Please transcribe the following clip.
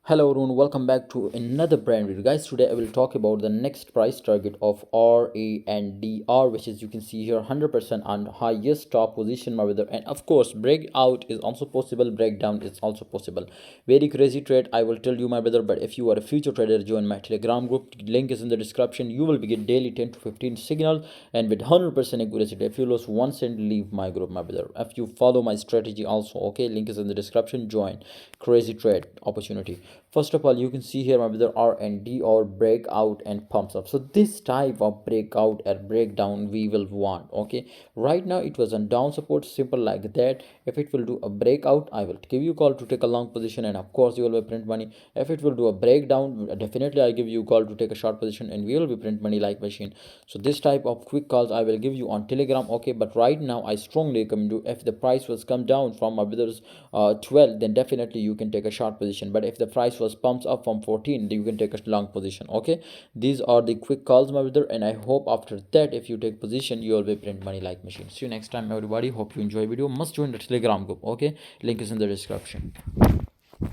Hello everyone, welcome back to another brand video. Guys, today I will talk about the next price target of RNDR, which is you can see here 100% on highest top position, my brother. And of course, breakout is also possible, breakdown is also possible. Very crazy trade, I will tell you, my brother. But if you are a future trader, join my Telegram group. Link is in the description. You will be get daily 10 to 15 signal and with 100% accuracy. If you lose 1 cent, leave my group, my brother. If you follow my strategy also, okay, link is in the description. Join. Crazy trade opportunity. First of all, you can see here my brother R&D or breakout and pumps up. So this type of breakout or breakdown we will want. Okay, right now it was on down support, simple like that. If it will do a breakout, I will give you call to take a long position, and of course you will be print money. If it will do a breakdown, definitely I give you call to take a short position, and we will be print money like machine. So this type of quick calls I will give you on Telegram. Okay, but right now I strongly recommend you, if the price was come down from my brother's 12, then definitely you can take a short position. But if the price was pumps up from 14, then you can take a long position. Okay, these are the quick calls, my brother, and I hope after that if you take position you will be print money like machine. See you next time, everybody. Hope you enjoy video. Must join the Telegram group. Okay, link is in the description.